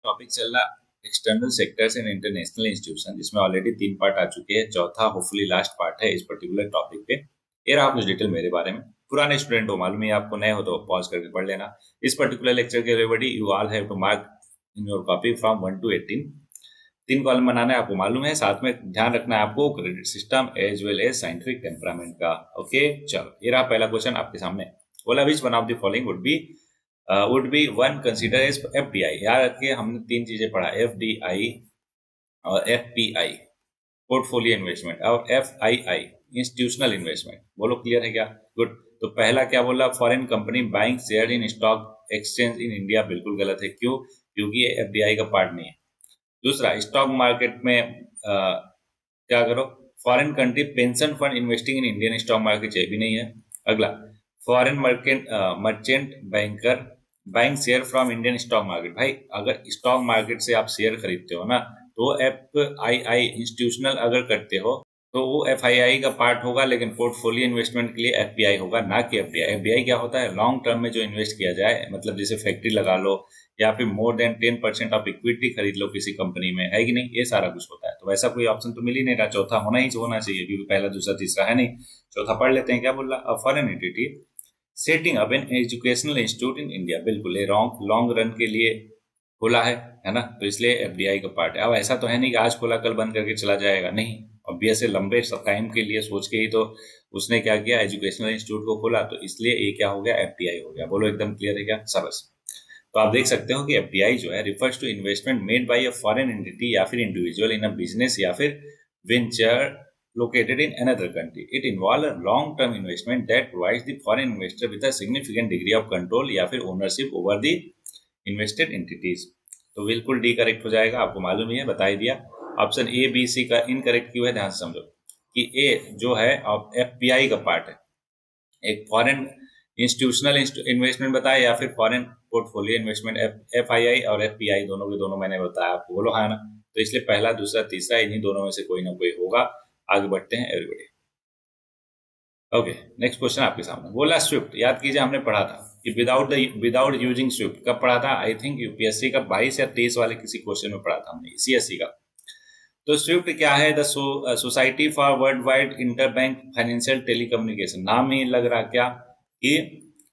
Topic चल रहा external sectors and international institution, जिसमें ऑलरेडी 3 पार्ट आ चुके हैं। चौथा होपफुली लास्ट पार्ट है इस पर्टिकुलर टॉपिक पे। ये रहा कुछ डिटेल मेरे बारे में। पुराने स्टूडेंट हो मालूम है आपको, नए हो तो पॉज करके पढ़ लेना। इस पर्टिकुलर लेक्चर के everybody you all have to mark in your copy from 1 to 18। 3 column बनाना है आपको मालूम है। साथ में ध्यान रखना है आपको credit system as well as scientific temperament का। ओके चलो, ये रहा पहला क्वेश्चन आपके सामने। बोला which one of the following would be one consider as FDI। याद रखिए हमने 3 चीजें पढ़ा, FDI और FPI पोर्टफोलियो इन्वेस्टमेंट और FII इंस्टीट्यूशनल इन्वेस्टमेंट। बोलो क्लियर है क्या? गुड। तो पहला क्या बोला, foreign company buying share in stock exchange in India. बिल्कुल गलत है। क्यों? क्योंकि ये FDI का पार्ट नहीं है। दूसरा, स्टॉक मार्केट में क्या करो, foreign country pension fund investing in Indian stock market, ये भी नहीं है। अगला, foreign merchant banker buying share from Indian stock market. भाई अगर स्टॉक मार्केट से आप शेयर खरीदते हो ना, तो FII इंस्टीट्यूशनल अगर करते हो तो वो FII का पार्ट होगा, लेकिन पोर्टफोलियो इन्वेस्टमेंट के लिए FPI होगा, ना कि FDI। FDI क्या होता है, लॉन्ग टर्म में जो इन्वेस्ट किया जाए, मतलब जैसे फैक्ट्री लगा लो या फिर मोर देन 10% ऑफ इक्विटी खरीद लो किसी कंपनी में, है कि नहीं, ये सारा कुछ होता है। तो वैसा कोई ऑप्शन तो मिल ही नहीं रहा, चौथा होना चाहिए, क्योंकि पहला दूसरा तीसरा है नहीं। चौथा पढ़ लेते हैं, क्या बोल रहा, foreign entity setting up an educational institute in India. बिल्कुल, ये लॉन्ग रन के लिए खोला है ना, तो इसलिए FDI का पार्ट है। अब ऐसा तो है नहीं कि आज खोला कल बंद करके चला जाएगा, नहीं। ऑब्वियस है, लंबे टाइम के लिए सोच के ही तो उसने क्या किया, एजुकेशनल इंस्टीट्यूट को खोला, तो इसलिए ये क्या हो गया, FDI हो गया। बोलो एकदम क्लियर है क्या? सबस। तो आप देख सकते हो कि FDI जो है refers to investment made by a foreign entity या फिर इंडिविजुअल इन अ बिजनेस या फिर venture located in another country. It involves a long-term investment that provides the foreign investor with a significant degree of control या फिर ownership over the invested entities। तो बिल्कुल D correct हो जाएगा, आपको मालूम ही है, बता ही दिया। ऑप्शन A, B, C का इनकरेक्ट क्यों है, ध्यान से समझो कि A जो है FPI का पार्ट है। एक फॉरेन इंस्टीट्यूशनल इन्वेस्टमेंट बताया या फिर फॉरेन पोर्टफोलियो इन्वेस्टमेंट, FII और FPI दोनों के दोनों मैंने बताया आपको। बोलो हाँ ना? तो इसलिए पहला दूसरा तीसरा इन्हीं दोनों में से कोई ना कोई होगा। आगे बढ़ते हैं एवरीबॉडी। ओके, नेक्स्ट क्वेश्चन आपके सामने। बोला स्विफ्ट, याद कीजिए हमने पढ़ा था कि विदाउट यूजिंग स्विफ्ट कब पढ़ा था, आई थिंक UPSC का 22 या 23 वाले किसी क्वेश्चन में पढ़ा था हमने, CSE का। तो स्विफ्ट क्या है, the society for world wide interbank financial telecommunication. नाम ही लग रहा क्या कि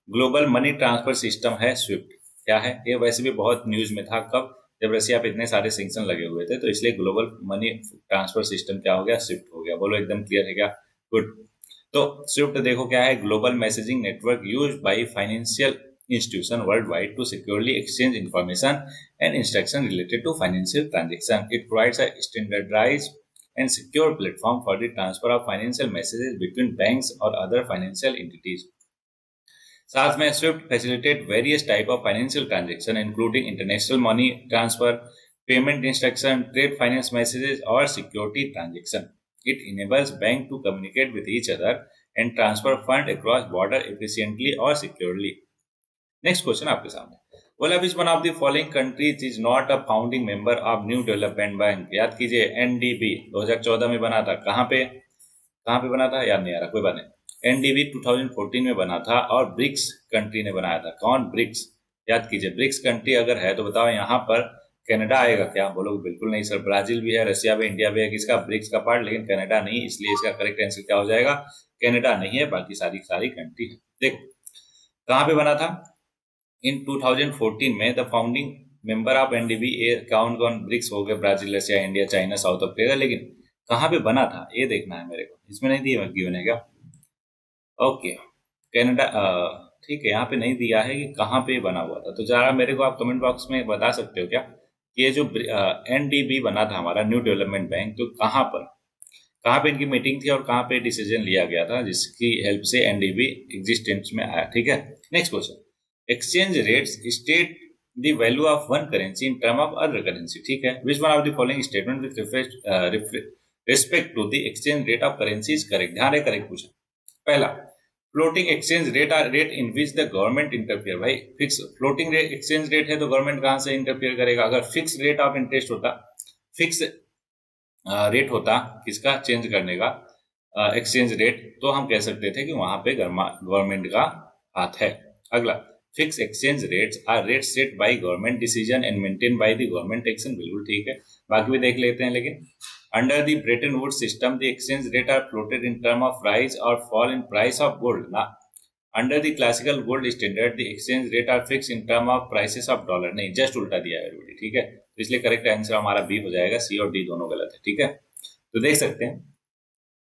ग्लोबल मनी ट्रांसफर सिस्टम है स्विफ्ट। क्या है ये? वैसे भी बहुत न्यूज में था, कब, जब रशिया पे इतने सारे सैंक्शन लगे हुए थे, तो इसलिए ग्लोबल मनी ट्रांसफर सिस्टम क्या हो गया, स्विफ्ट हो गया। बोलो एकदम क्लियर है क्या? गुड। तो स्विफ्ट देखो क्या है, global messaging network used by financial institution worldwide to securely exchange information and instruction related to financial transaction. It provides a standardized and secure platform for the transfer of financial messages between banks or other financial entities. साथ में SWIFT facilitate various type of financial transaction including international money transfer, payment instruction, trade finance messages और security transaction. It enables bank to communicate with each other and transfer fund across border efficiently और securely. Next question आपके सामने। बोला which one of the following countries is not a founding member of new development bank. याद कीजिए NDB 2014 में बना था। कहाँ पे बना था याद नहीं आ रहा, कोई बात नहीं। NDB 2014 में बना था और ब्रिक्स कंट्री ने बनाया था। कौन? ब्रिक्स। याद कीजिए, ब्रिक्स कंट्री अगर है तो बताओ यहाँ पर कनाडा आएगा क्या? बोलोगे बिल्कुल नहीं सर, ब्राजील भी है, रशिया भी, इंडिया भी है, किसका, ब्रिक्स का पार्ट, लेकिन कनाडा नहीं, इसलिए इसका करेक्ट आंसर क्या हो जाएगा, कनाडा नहीं है, बाकी सारी कंट्री है। देखो कहाँ पे बना था, इन 2014 में the founding member of NDB कौन कौन, ब्रिक्स हो गए, Brazil, Russia, India, China, south Africa, लेकिन कहाँ पे बना था ये देखना है मेरे को। इसमें नहीं दिया गिवन है क्या? ओके, कनाडा, ठीक है, यहाँ पे नहीं दिया है कि कहाँ पे बना हुआ था, तो जरा मेरे को आप कमेंट बॉक्स में बता सकते हो क्या कि ये जो NDB बना था हमारा न्यू डेवलपमेंट बैंक, तो कहाँ पे इनकी मीटिंग थी और कहाँ पे डिसीजन लिया गया था जिसकी हेल्प से NDB एग्जिस्टेंस में आया। ठीक है, next question. Exchange rates state the value of one currency in term of other currency. ठीक है, which one of the following statement with respect to the exchange rate of currency is correct. ध्यान है, correct पूछा। पहला, floating exchange rate are rate in which the government interfere. भाई fix floating rate exchange rate है तो government कहाँ से interfere करेगा? अगर फिक्स रेट ऑफ इंटरेस्ट होता, फिक्स रेट होता किसका, चेंज करने का एक्सचेंज रेट, तो हम कह सकते थे कि वहां पे गवर्नमेंट का हाथ है। अगला, fix exchange rates are rate set by government decision and maintain by the government action, बिल्कुल ठीक है, बाकी भी देख लेते हैं। लेकिन under the Bretton Woods system the exchange rate are floated in term of rise और fall in price of gold ना। Under the classical gold standard the exchange rate are fix in term of prices of dollar, नहीं just उल्टा दिया है everybody, ठीक है। तो इसलिए करेक्ट आंसर हमारा बी हो जाएगा, सी और डी दोनों गलत है, ठीक है। तो देख सकते हैं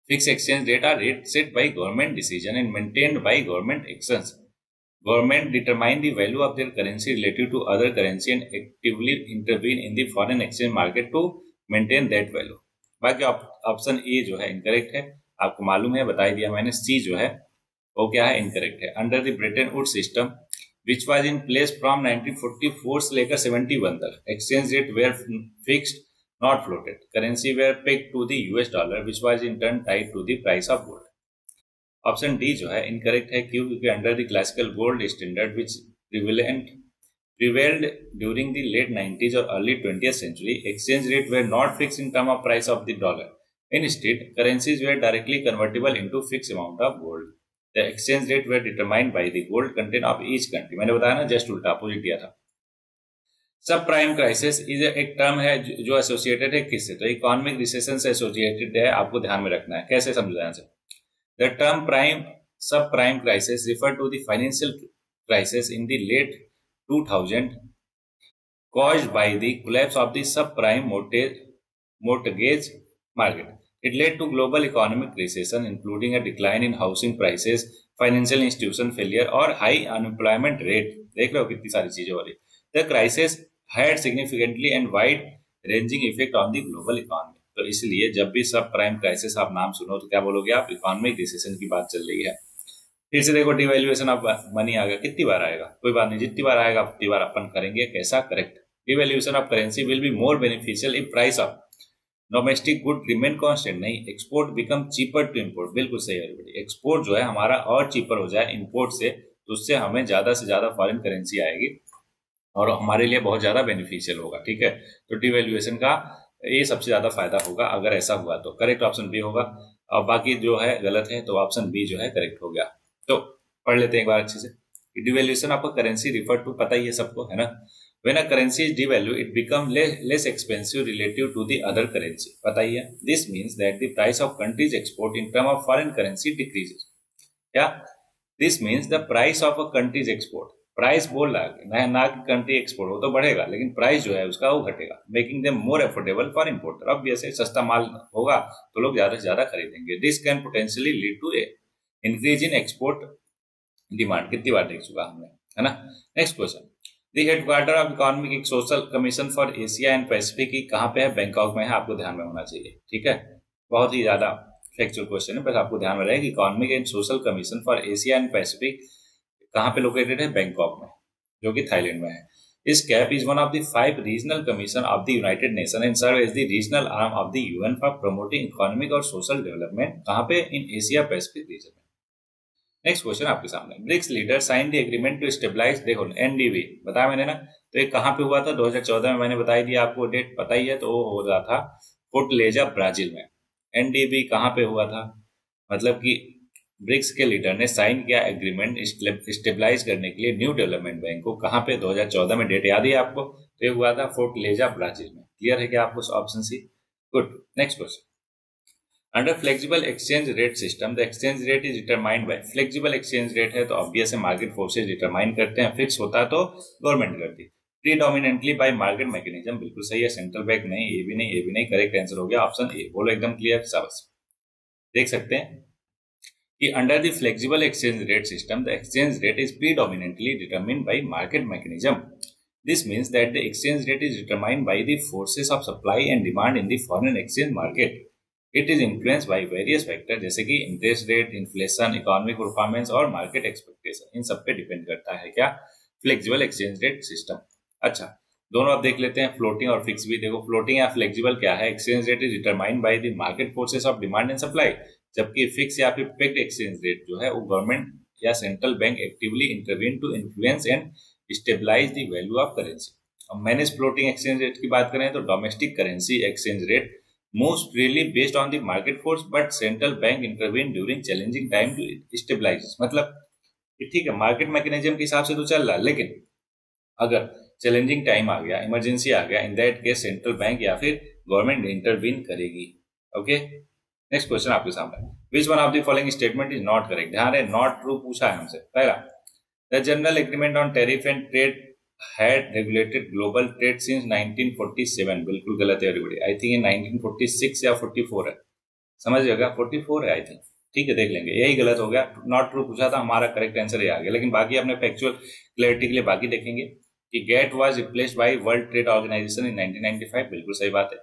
fix exchange rate are rate set by government decision and maintained by government actions. Government determine the value of their currency relative to other currency and actively intervene in the foreign exchange market to maintain that value। बाकी option A जो है incorrect है, आपको मालूम है, बता दिया मैंने। सी जो है वो क्या है, इनकरेक्ट है। Under the Bretton Wood system which was in place from 1944 से लेकर 71 तक, exchange rate were fixed not floated, currency were pegged to the US dollar which was in turn tied to the price of gold. Option D जो है incorrect है, क्यों? क्योंकि under the classical gold standard which prevailed during the late 90s or early 20th century, exchange rate were not fixed in terms of price of the dollar. Instead, currencies were directly convertible into fixed amount of gold. The exchange rate were determined by the gold content of each country। मैंने बताया ना, just उल्टा opposite दिया था। सब prime crisis is एक term है जो एसोसिएटेड है किससे? तो इकोनॉमिक रिसेशन से एसोसिएटेड है, आपको ध्यान में रखना है। कैसे समझाना है? The term subprime crisis refer to the financial crisis in the late 2000 caused by the collapse of the subprime mortgage market. It led to global economic recession, including a decline in housing prices, financial institution failure और high unemployment rate। देख रहे हो कितनी सारी चीजें हो रही। The crisis had significantly and wide-ranging effect on the global economy। तो इसलिए जब भी सब प्राइम क्राइसिस आप नाम सुनो तो क्या बोलोगे आप? इकोनॉमिक रिसेशन की बात चल रही है। फिर से देखो डिवैल्यूएशन ऑफ मनी आ गया, कितनी बार आएगा? कोई बात नहीं, जितनी बार आएगा उतनी बार अपन करेंगे। कैसा? Correct. Devaluation of currency will be more beneficial if price of domestic good remain constant, नहीं export become cheaper to import. बिल्कुल सही है एवरीबॉडी। एक्सपोर्ट जो है हमारा और चीपर हो जाए इंपोर्ट से, तो उससे हमें ज्यादा से ज्यादा फॉरेन करेंसी आएगी और हमारे लिए बहुत ज्यादा बेनिफिशियल होगा, ठीक है। तो डिवैल्यूएशन का ये सबसे ज्यादा फायदा होगा अगर ऐसा हुआ तो। करेक्ट ऑप्शन बी होगा, और बाकी जो है गलत है, तो ऑप्शन बी जो है करेक्ट हो गया। तो पढ़ लेते हैं एक बार अच्छे से। डिवैल्यूएशन आपको करेंसी रिफर टू पता ही है सबको, है ना। When a currency is devalue it become less expensive relative to the other currency, पता ही है। This means that the price of country's export in term of foreign currency decreases. क्या? This means the price of a country's export, price बोल रहा है ना कि country export हो तो बढ़ेगा, लेकिन प्राइस जो है उसका वो घटेगा। Making them more affordable for importer. अब जैसे सस्ता माल होगा तो लोग ज्यादा से ज्यादा खरीदेंगे। This can potentially lead to a increase in export demand. कितनी बार देख चुका हमने, है ना। Next question, the headquarter of economic social commission for Asia and Pacific कहाँ पे है? बैंकॉक में है, आपको ध्यान में होना चाहिए, ठीक है। बहुत ही ज्यादा फैक्चुअल क्वेश्चन है, बस आपको ध्यान में रहे कि economic and social commission for Asia and Pacific कहाँ पे लोकेटेड है? बैंकॉक में, जो कि थाईलैंड में है। ESCAP is one of the 5 regional commission of the United Nation and serve as the regional arm of the UN for promoting economic और social development. कहाँ पे? इन एशिया पैसिफिक रीजन में। Next question आपके सामने, BRICS leader sign the agreement to stabilise, देखो NDB बताया मैंने ना, तो ये कहाँ पे हुआ था? 2014 में, मैंने बताई दिया आपको, डेट पता ही है। तो वो हो रहा था फोर्टलेजा ब्राजील में। एनडीबी कहाँ पे हुआ था? मतलब कि ब्रिक्स के लीडर ने साइन किया एग्रीमेंट स्टेबलाइज करने के लिए न्यू डेवलपमेंट बैंक को। कहाँ पे? 2014 में, डेट याद है आपको। तो ये हुआ था फोर्टलेजा ब्राजील में। क्लियर है क्या आपको? Option C, good. Next question, under flexible exchange rate system the exchange rate is determined by, flexible exchange rate है तो ऑब्वियस है मार्केट फोर्सेज डिटरमाइन करते हैं, फिक्स होता है तो गवर्नमेंट करती है। प्रीडोमिनेंटली बाय मार्केट मैकेनिज्म, बिल्कुल सही है। सेंट्रल बैंक नहीं, ये भी नहीं, ये भी नहीं, करेक्ट आंसर हो गया ऑप्शन ए। बोलो एकदम क्लियर, शाबाश। देख सकते हैं कि under the flexible exchange rate system, the exchange rate is predominantly determined by market mechanism. This means that the exchange rate is determined by the forces of supply and demand in the foreign exchange market. It is influenced by various factors जैसे कि interest rate, inflation, economic performance और market expectation। इन सब पे depend करता है क्या? Flexible exchange rate system. अच्छा, दोनों आप देख लेते हैं, फ्लोटिंग और फिक्स भी। देखो फ्लोटिंग या फ्लेक्सिबल क्या है? Exchange rate is determined by the market forces of demand and supply, जबकि फिक्स या फिर पेक्ड एक्सचेंज रेट जो है वो गवर्नमेंट या central bank actively intervene to influence and stabilise the value of currency. अब मैनेज फ्लोटिंग एक्सचेंज रेट की बात करें तो domestic currency exchange rate moves freely based on the market force, but central bank intervene during challenging time to stabilize। मतलब कि ठीक है market mechanism के हिसाब से तो चल रहा है, लेकिन अगर चैलेंजिंग टाइम आ गया, इमरजेंसी आ गया, in that case central bank या फिर गवर्नमेंट इंटरवीन करेगी। ओके, नेक्स्ट क्वेश्चन आपके सामने, विच one of the following statement is not correct. ध्यान है, नॉट ट्रू पूछा है हमसे। पहला, the general agreement on tariff and trade had regulated global trade since 1947। बिल्कुल गलत है एवरीबॉडी। आई थिंक ये 1946 या 44 है, समझ जाएगा, 44 है आई थिंक। ठीक है, देख लेंगे, यही गलत हो गया, नॉट ट्रू पूछा था, हमारा करेक्ट आंसर ये आ गया। लेकिन बाकी अपने फैक्चुअल क्लैरिटी के लिए बाकी देखेंगे कि GATT was replaced by world trade organization in 1995। बिल्कुल सही बात है।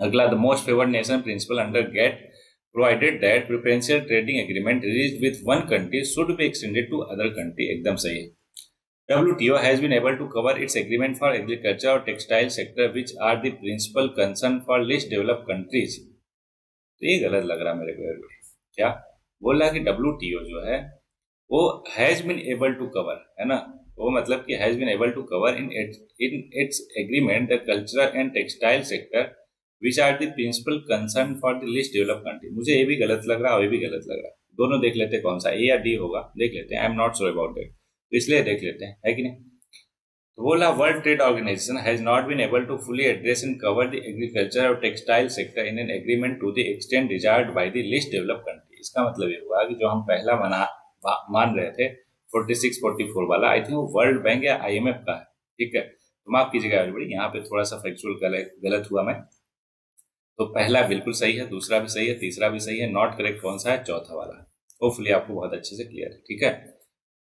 अगला, the most favoured nation principle under GATT provided that preferential trading agreement reached with one country should be extended to other country। एकदम सही है। WTO has been able to cover its agreement for agriculture और textile sector which are the principal concern for least developed countries। तो ये गलत लग रहा है मेरे को। क्या बोल रहा है कि WTO जो है वो has been able to cover, है ना, वो मतलब कि has been able to cover in its agreement the cultural and textile sector which are the principal concern for the least develop country. मुझे ये भी गलत लग रहा है और ये भी गलत लग रहा है, दोनों देख लेते हैं कौन सा, ए या डी होगा, देख लेते हैं। I am not sure about that, तो इसलिए देख लेते हैं, है कि नहीं। तो बोला world trade organization has not been able to fully address and cover the agriculture और textile sector in an agreement to the extent desired by the least develop country. इसका मतलब ये हुआ कि जो हम पहला मान रहे थे 46-44 वाला, आई थिंक वो वर्ल्ड बैंक या IMF का है। ठीक है, तो माफ कीजिएगा एवरीबॉडी, यहाँ पे थोड़ा सा फैक्चुअल गलत हुआ मैं। तो पहला बिल्कुल सही है, दूसरा भी सही है, तीसरा भी सही है, नॉट करेक्ट कौन सा है, चौथा वाला। होपफुली आपको बहुत अच्छे से क्लियर है। ठीक है,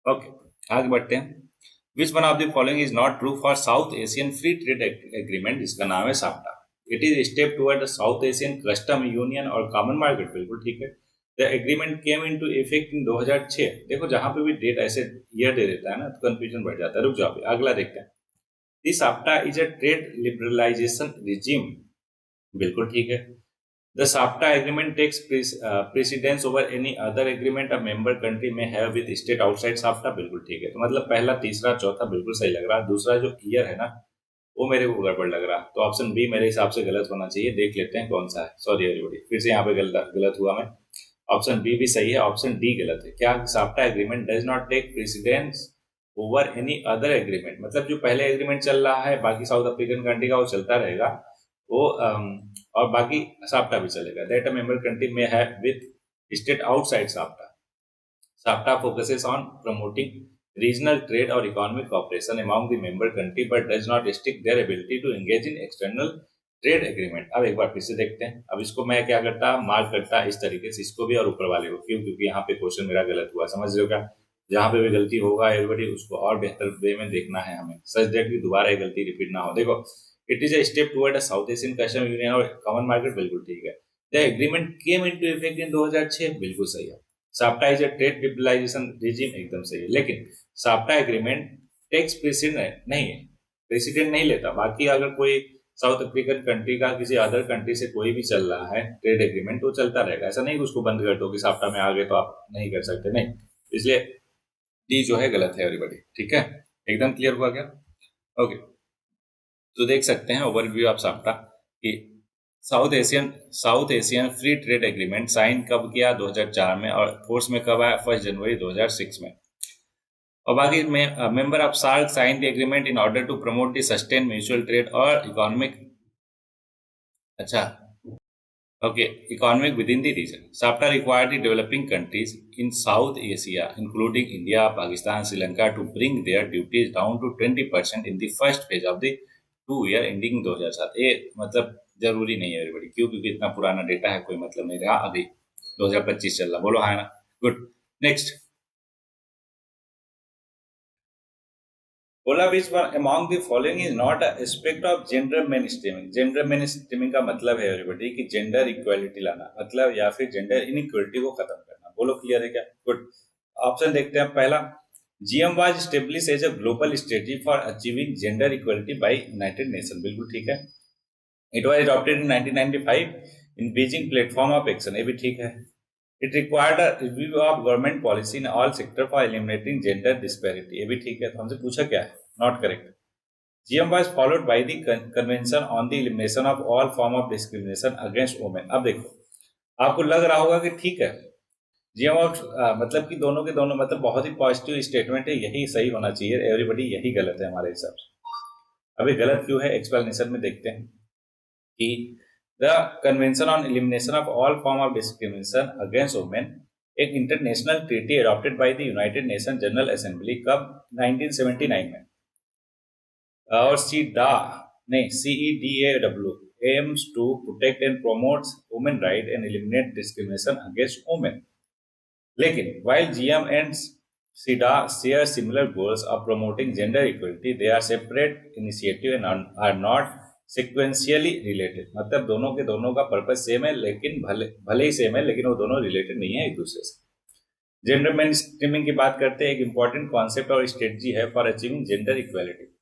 ओके, आगे बढ़ते हैं। विच one of the following is not true for south Asian free trade agreement. इसका नाम है SAFTA. It is step toward south Asian custom union और कॉमन मार्केट। बिल्कुल ठीक है। The agreement came into effect in 2006। देखो जहां पे भी डेट ऐसे ईयर दे देता है ना तो कंफ्यूजन बढ़ जाता है। रुक जाओ, अगला देखते हैं। This SAFTA is a trade liberalisation regime. बिल्कुल ठीक है। The SAFTA agreement takes precedence over any other agreement a member country may have with state outside SAFTA। बिल्कुल ठीक है। तो मतलब पहला, तीसरा, चौथा बिल्कुल सही लग रहा है। दूसरा जो ईयर है ना वो मेरे को गड़बड़ लग रहा है, तो ऑप्शन बी मेरे हिसाब से गलत होना चाहिए। देख लेते हैं कौन सा है। सॉरी एवरीबॉडी, फिर से यहाँ पे गलत हुआ मैं। ऑप्शन बी भी सही है, ऑप्शन डी गलत है। क्या SAFTA agreement does not take precedence over any other agreement, मतलब जो पहले एग्रीमेंट चल रहा है बाकी साउथ अफ्रीकन कंट्री का वो चलता रहेगा, वो और बाकी साफ्टा भी चलेगा। That a member country may have with state outside SAFTA. SAFTA focuses on promoting regional trade और economic cooperation among the member country but does not restrict their ability to engage in external trade agreement. अब एक बार फिर से देखते हैं। अब इसको मैं क्या करता, मार्क करता इस तरीके से, इसको भी और ऊपर वाले को। क्यों? क्योंकि यहाँ पे क्वेश्चन मेरा गलत हुआ, समझ रहे हो क्या। जहां पे भी गलती होगा एवरीबॉडी उसको और बेहतर वे में देखना है हमें, सच दैट कि दोबारा ये गलती रिपीट ना हो। देखो, it is a step toward a South Asian custom union और कॉमन मार्केट। बिल्कुल ठीक है। The agreement came into effect in 2006। बिल्कुल सही है। SAFTA is a trade liberalisation regime. एकदम सही है। लेकिन साफ्टा एग्रीमेंट टेक्स प्रेसिडेंट नहीं है, प्रेसिडेंट नहीं लेता। बाकी अगर कोई साउथ अफ्रीकन कंट्री का किसी अदर कंट्री से कोई भी चल रहा है ट्रेड एग्रीमेंट तो चलता रहेगा। ऐसा नहीं उसको बंद कर दो कि साफ्टा में आ गए तो आप नहीं कर सकते, नहीं। इसलिए डी जो है गलत है एवरीबॉडी। ठीक है, एकदम क्लियर हुआ क्या? ओके, तो देख सकते हैं ओवरव्यू आप साफ्टा कि South Asian free trade agreement sign कब किया? 2004 में। और फोर्स में कब आया? 1 जनवरी 2006 में। और बाकी में member of SAARC sign the agreement in order to promote the sustain mutual trade और इकोनॉमिक, अच्छा okay, economic within the region. SAFTA required the developing countries in South Asia including India, Pakistan, Sri Lanka to bring their duties down to 20% in the first phase of the 2 year ending 2007। ये मतलब जरूरी नहीं है everybody. क्यों? क्योंकि इतना पुराना data है, कोई मतलब नहीं रहा। अभी 2025 चल रहा। बोलो हाँ ना? गुड। नेक्स्ट, बोला which one among the following is not a aspect of gender main streaming. Gender main streaming का मतलब है एवरीबॉडी कि जेंडर इक्वालिटी लाना, मतलब या फिर जेंडर इनइक्वालिटी को खत्म करना। बोलो क्लियर है क्या? गुड। ऑप्शन देखते हैं। पहला, GM was established as a global strategy for achieving gender equality by United Nations। बिल्कुल ठीक है। It was adopted in 1995 in Beijing Platform of Action। ये भी ठीक है। It required a review of government policy in all sector for eliminating gender disparity। ये भी ठीक है। तो हमसे पूछा क्या है? Not correct। GM was followed by the Convention on the Elimination of All Form of Discrimination Against Women। अब देखो, आपको लग रहा होगा कि ठीक है जीएम ऑफ मतलब कि दोनों के दोनों मतलब बहुत ही पॉजिटिव स्टेटमेंट है, यही सही होना चाहिए एवरीबॉडी, यही गलत है हमारे हिसाब से। अभी गलत क्यों है एक्सप्लेनेशन में देखते हैं कि the convention on elimination of all form of discrimination against women एक international treaty adopted by the United Nation General Assembly कब 1979 में, और सीडा नहीं CEDAW aims to protect and promotes women right and eliminate discrimination against women. लेकिन while GM and SIDA share similar goals of promoting gender equality, they are separate initiative and are not sequentially related. मतलब दोनों के दोनों का purpose same है, लेकिन भले ही same है, लेकिन वो दोनों रिलेटेड नहीं है एक दूसरे से। जेंडर मेन स्ट्रीमिंग की बात करते हैं, एक इंपॉर्टेंट कॉन्सेप्ट और स्ट्रेटजी है for achieving gender equality.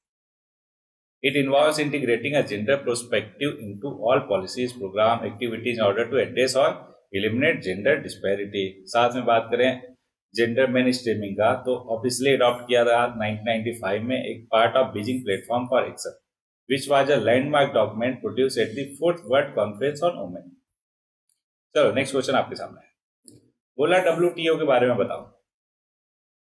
It involves integrating a gender perspective into all policies, program, activities in order to address or eliminate gender disparity. साथ में बात करें जेंडर मेन स्ट्रीमिंग का, तो ऑफिशियली अडॉप्ट किया था 1995 में, एक part of Beijing platform for action, which was a landmark document produce at the 4th world conference on women. चलो नेक्स्ट क्वेश्चन आपके सामने है, बोला WTO के बारे में बताओ।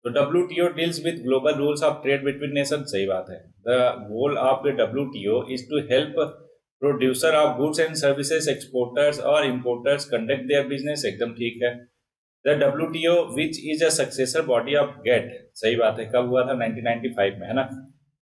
तो WTO deals with global rules of trade between nations, सही बात है। The goal of the WTO is to help producer of goods and services, exporters or importers conduct their business, एकदम ठीक है। The WTO which is a successor body of GATT, सही बात है। कब हुआ था? 1995 में, है ना।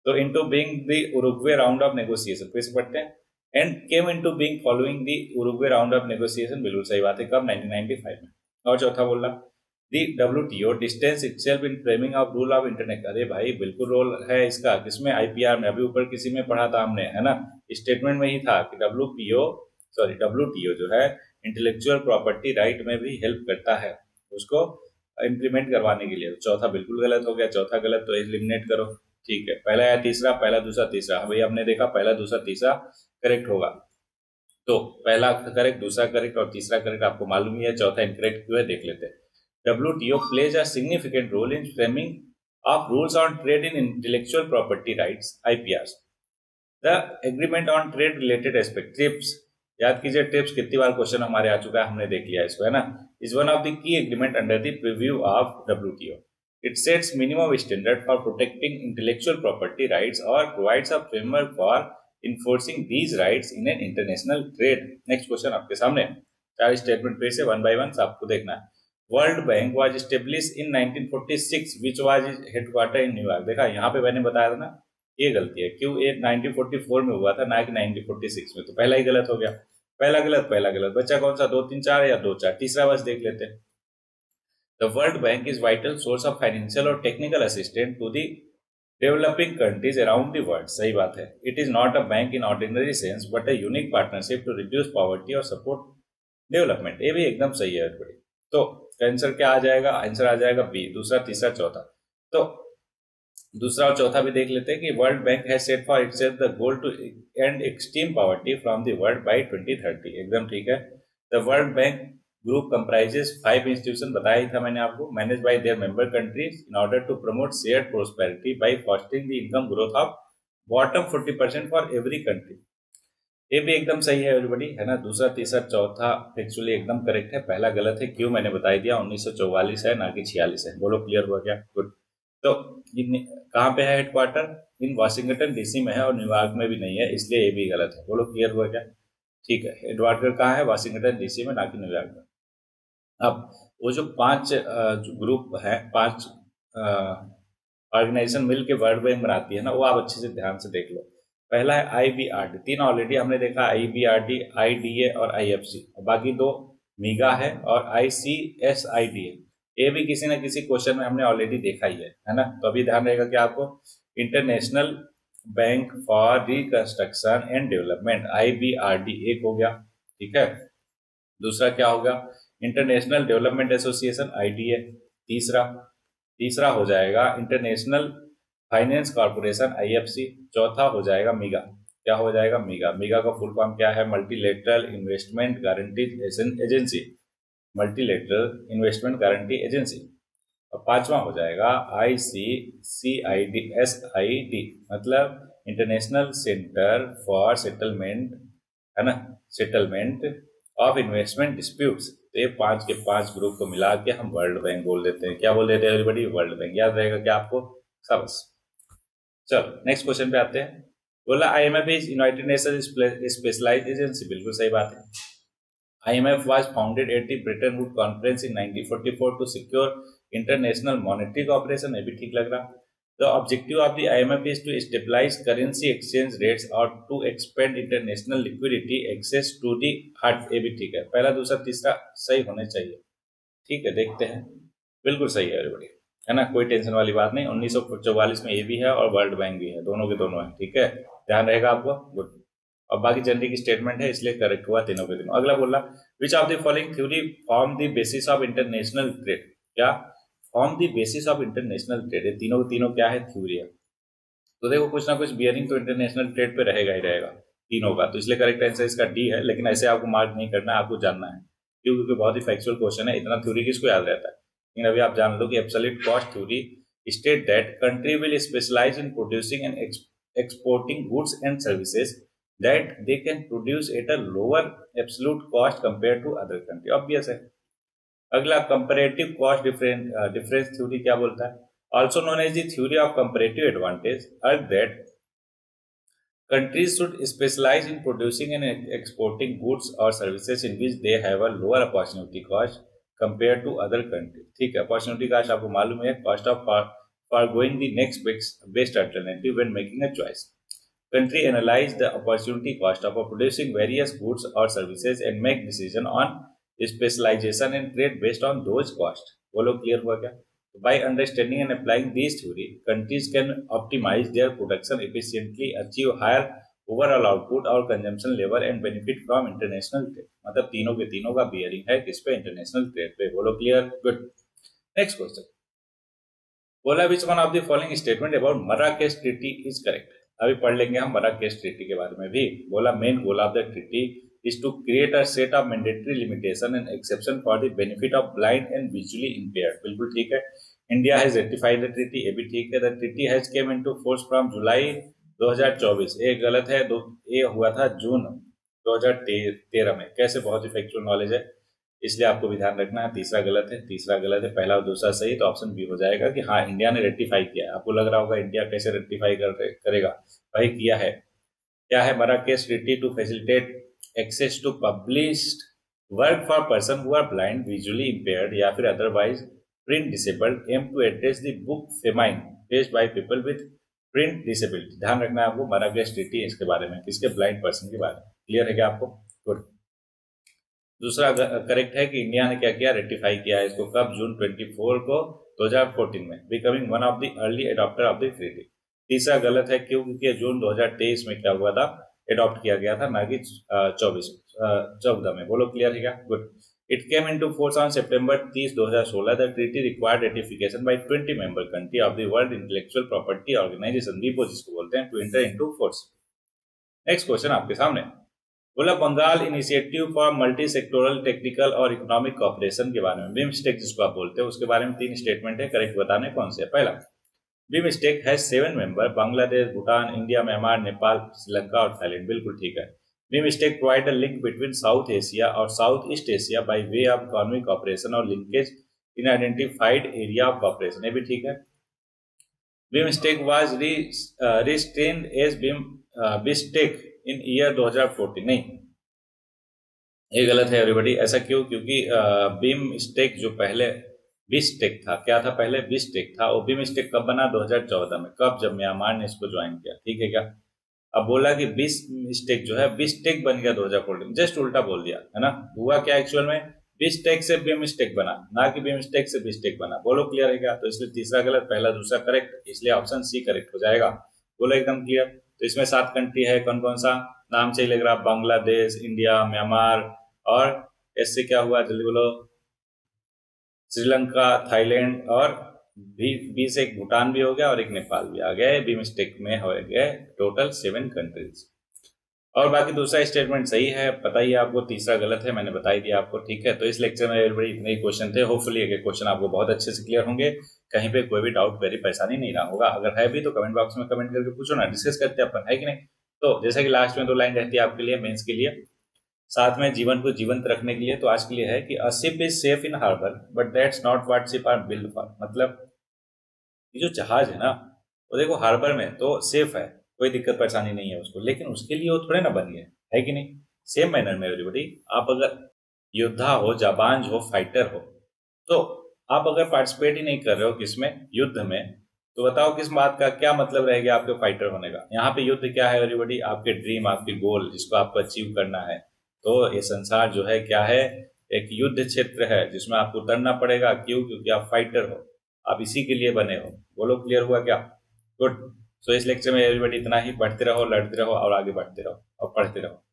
तो into being the Uruguay round of negotiation, फिर से पढ़ते हैं, and came into being following the Uruguay round of negotiation, बिल्कुल सही बात है। कब? 1995 में। और चौथा बोल रहा The WTO distance itself in framing of rule of internet, अरे भाई बिल्कुल रोल है इसका, किसमें? IPR में। अभी ऊपर किसी में पढ़ा था हमने, है ना, स्टेटमेंट में ही था कि WTO जो है इंटेलेक्चुअल प्रॉपर्टी राइट में भी हेल्प करता है उसको इम्प्लीमेंट करवाने के लिए। चौथा बिल्कुल गलत हो गया, चौथा गलत, तो एलिमिनेट करो। ठीक है, पहला या तीसरा, पहला दूसरा तीसरा, भाई हमने देखा पहला दूसरा तीसरा करेक्ट होगा, तो पहला करेक्ट, दूसरा करेक्ट और तीसरा करेक्ट आपको मालूम ही है, चौथा इनकरेक्ट क्यों है देख लेते हैं। WTO plays a significant role in framing of rules on trade in intellectual property rights (IPRs). The agreement on trade related aspects (TRIPS), याद कीजिए ट्रिप्स कितनी बार क्वेश्चन हमारे आ चुका है, हमने देख लिया इसको, है ना, is one of the key agreement under the preview of WTO. It sets minimum standard for protecting intellectual property rights or provides a framework for enforcing these rights in an international trade. Next question आपके सामने, चार statement फिर से one by one आपको देखना है। World bank was established in 1946 which was headquarter in New York. देखा यहाँ पे मैंने बताया था ना, ये गलती है, क्यों? ये 1944 में हुआ था, ना कि 1946 में, तो पहला ही गलत हो गया। पहला गलत बच्चा कौन सा? 2 3 4 या 2 4? तीसरा बस देख लेते हैं। The World Bank is vital source of financial और technical assistant to the developing countries around the world, सही बात है। It is not a bank in ordinary sense but a unique partnership to reduce poverty और support development, ये भी एकदम सही है बड़ी। तो आंसर क्या आ जाएगा? आंसर आ जाएगा बी, दूसरा तीसरा चौथा। तो दूसरा और चौथा भी देख लेते हैं कि World Bank has set for itself the goal to end extreme poverty from the world by 2030, एकदम ठीक है। The World Bank group comprises 5 institution, बताया ही था मैंने आपको, manage by their member countries in order to promote shared prosperity by fostering the income growth of bottom 40% for every country, ये भी एकदम सही है एवरीबॉडी, है ना। दूसरा तीसरा चौथा एक्चुअली एकदम करेक्ट है, पहला गलत है, क्यों मैंने बता दिया, 1944 है ना कि 46 है। बोलो क्लियर हुआ क्या? गुड। तो कहाँ पे है हेडक्वार्टर? इन वाशिंगटन DC में है और न्यूयॉर्क में भी नहीं है, इसलिए ये भी गलत है। बोलो क्लियर हुआ क्या? ठीक है, हेडक्वार्टर कहाँ है? वाशिंगटन DC में, ना कि न्यूयॉर्क में। अब वो जो 5 ग्रुप है, 5 ऑर्गेनाइजेशन मिल के वर्ल्ड बैंक बनाती है ना, वो आप अच्छे से ध्यान से देख लो। पहला है IBRD, 3 ऑलरेडी हमने देखा, IBRD, IDA और IFC, बाकी 2 मीगा है और ICSID है। ये भी किसी न किसी क्वेश्चन में हमने ऑलरेडी देखा ही है ना। तो अभी ध्यान रहेगा कि आपको international bank for reconstruction and development, IBRD एक हो गया, ठीक है। दूसरा क्या होगा? International development association, IDA। तीसरा हो जाएगा इंटरनेशनल फाइनेंस कॉर्पोरेशन, IFC। चौथा हो जाएगा मीगा। क्या हो जाएगा? मीगा का फुल फॉर्म क्या है? Multilateral investment guarantee agency, multilateral investment guarantee agency. और पांचवा हो जाएगा ICCID, मतलब इंटरनेशनल सेंटर फॉर सेटलमेंट, है ना, सेटलमेंट ऑफ इन्वेस्टमेंट डिस्प्यूट्स। तो ये 5 के 5 ग्रुप को मिला के हम वर्ल्ड बैंक बोल देते हैं। क्या बोल देते हैं एवरीबॉडी? World bank. याद रहेगा क्या आपको? सब। चलो नेक्स्ट क्वेश्चन पे आते हैं। बोला IMF is United Nation specialised agency. बिल्कुल सही बात है। IMF was founded at the Bretton Woods Conference in 1944 to secure international monetary cooperation। ये भी ठीक लग रहा। The objective of the IMF is to stabilize currency exchange rates or to expand international liquidity access to the hard। ये भी ठीक है। पहला दूसरा तीसरा सही होने चाहिए। ठीक है, देखते हैं। बिल्कुल सही है एवरीबॉडी, है ना, कोई टेंशन वाली बात नहीं। 1944 में ये भी है और वर्ल्ड बैंक भी है, दोनों के दोनों है। ठीक है, ध्यान रहेगा आपको। गुड। अब बाकी जनरिक स्टेटमेंट है इसलिए करेक्ट हुआ तीनों के तीनों। अगला बोला which of the following theory form the basis of international trade. क्या form the basis of international trade? ये तीनों के तीनों क्या है? थ्योरी है। तो देखो कुछ ना कुछ बियरिंग तो इंटरनेशनल ट्रेड पे रहेगा ही रहेगा तीनों का, तो इसलिए करेक्ट आंसर इसका डी है। लेकिन ऐसे आपको मार्क नहीं करना है, आपको जानना है क्योंकि बहुत ही फैक्चुअल क्वेश्चन है। इतना थ्योरी किसको याद रहता है? लेकिन अभी आप जान लो कि absolute cost theory state that country will specialise in producing and exporting goods and services that they can produce at a lower absolute cost compared to other country। obvious है। अगला कंपैरेटिव कॉस्ट डिफरेंस थ्योरी क्या बोलता है? also known as the theory of comparative advantage urge that countries should specialize in producing and exporting goods or services in which they have a lower opportunity cost compared to other countries। ठीक है, opportunity cost आपको मालूम है, cost of foregoing the next best alternative when making a choice। Country analyze the opportunity cost of producing various goods or services and make decision on specialization and trade based on those costs। वो लोग clear हुआ क्या? By understanding and applying these theory, countries can optimize their production efficiently, achieve higher overall output और consumption level and benefit from international trade। मतलब तीनों के तीनों का बियरिंग है किस पे? इंटरनेशनल ट्रेड पे। बोलो क्लियर? गुड। नेक्स्ट क्वेश्चन बोला which one of the following statement about Marrakesh treaty is correct. अभी पढ़ लेंगे हम मराकेश ट्रीटी के बारे में भी। बोला main goal of the treaty is to create a set of mandatory limitation and exception for the benefit of blind and visually impaired. बिल्कुल ठीक है। India has ratified the treaty. ये भी ठीक है। The treaty has came into force from July 2024। ये गलत है, ये हुआ था जून 2013 में। कैसे? बहुत ही फैक्चुअल नॉलेज है इसलिए आपको भी ध्यान रखना है। तीसरा गलत है, तीसरा गलत है, पहला और दूसरा सही, तो ऑप्शन बी हो जाएगा कि हाँ इंडिया ने रेटिफाई किया है। आपको लग रहा होगा इंडिया कैसे रेटिफाई करेगा, भाई किया है। क्या है? Marrakesh treaty to facilitate access to published work for person who are blind, visually impaired या फिर otherwise print disabled, aim to address the book famine faced by people with print disability. ध्यान रखना है आपको मराकेश ट्रीटी इसके बारे में, किसके? ब्लाइंड पर्सन के बारे में। क्लियर है क्या आपको? गुड। दूसरा करेक्ट है कि इंडिया ने क्या किया? रेटिफाई किया है इसको। कब? जून 24 को 2014 में, becoming one of the early adapter of the treaty. तीसरा गलत है, क्यों? क्योंकि जून 2023 में क्या हुआ था? एडॉप्ट किया गया था, ना कि 14 में। बोलो क्लियर है क्या? Good. It came into force on September 30, 2016। The treaty required ratification by 20 member country of the World Intellectual Property Organization, विपो जिसको बोलते हैं, to enter into force. Next question आपके सामने बोला Bengal initiative for multi sectoral technical और economic cooperation के बारे में, बिमस्टेक जिसको आप बोलते हैं, उसके बारे में 3 स्टेटमेंट है, करेक्ट बताने कौन से? पहला, BIMSTEC has 7 member, Bangladesh, Bhutan, India, Myanmar, Nepal, Sri Lanka और थाईलैंड। बिल्कुल ठीक है। BIMSTEC provide a link between South Asia और South East Asia by way of economic cooperation और linkage in identified area of cooperation. ये भी ठीक है। BIMSTEC was restrained as BISTEC in year 2014। नहीं, ये गलत है एवरीबॉडी। ऐसा क्यों? क्योंकि बीम स्टेक जो पहले बिस्टेक था, क्या था पहले? बिस्टेक था। और बीम स्टेक कब बना? 2014 में। कब? जब म्यांमार ने इसको ज्वाइन किया। ठीक है क्या? अब बोला कि बिस्टेक जो है बिस्टेक बन गया 2014 में, जस्ट उल्टा बोल दिया है ना। हुआ क्या एक्चुअल में? बिस्टेक से बिमस्टेक बना, ना कि बिमस्टेक से बिस्टेक बना। बोलो क्लियर है क्या? तो इसलिए तीसरा गलत, पहला दूसरा करेक्ट, इसलिए ऑप्शन सी करेक्ट हो जाएगा। बोलो एकदम क्लियर। तो इसमें 7 कंट्री है, कौन कौन सा? नाम से ही लग रहा, बांग्लादेश, इंडिया, म्यांमार और इससे क्या हुआ? जल्दी बोलो। श्रीलंका, थाईलैंड और बी से एक भूटान भी हो गया और एक नेपाल भी आ गया। बिमस्टेक में हो गए टोटल 7 कंट्रीज। और बाकी दूसरा स्टेटमेंट सही है, पता ही आपको। तीसरा गलत है, मैंने बता ही दिया आपको। ठीक है, तो इस लेक्चर में एवरीबॉडी इतने ही क्वेश्चन थे। होपफुली ये क्वेश्चन आपको बहुत अच्छे से क्लियर होंगे, कहीं पे कोई भी डाउट वेरी परेशानी नहीं रहा होगा। अगर है भी तो कमेंट बॉक्स में कमेंट करके पूछो ना, डिस्कस करते हैं अपन, है कि नहीं। तो जैसा कि लास्ट में 2 लाइन रहती है आपके लिए मेंस के लिए, साथ में जीवन को जीवंत रखने के लिए। तो आज के लिए है कि a ship is safe in harbour but that's not what ship are build for. मतलब ये जो जहाज है ना, वो देखो हार्बर में तो सेफ है, कोई दिक्कत परेशानी नहीं है उसको, लेकिन उसके लिए वो थोड़े ना बनी है कि नहीं। सेम मैनर में एवरीबॉडी, आप अगर योद्धा हो, जाबांज हो, फाइटर हो, तो आप अगर पार्टिसिपेट ही नहीं कर रहे हो किसमें, युद्ध में, तो बताओ किस बात का क्या मतलब रहेगा आपके फाइटर होने का। यहाँ पे युद्ध क्या है एवरीबॉडी, आपके ड्रीम, आपके गोल, जिसको आपको अचीव करना है। तो ये संसार जो है क्या है, एक युद्ध क्षेत्र है जिसमें आपको उतरना पड़ेगा। क्यों? क्योंकि आप फाइटर हो, आप इसी के लिए बने हो। बोलो क्लियर हुआ क्या? गुड। सो इस लेक्चर में एवरीबॉडी इतना ही। पढ़ते रहो, लड़ते रहो और आगे बढ़ते रहो और पढ़ते रहो।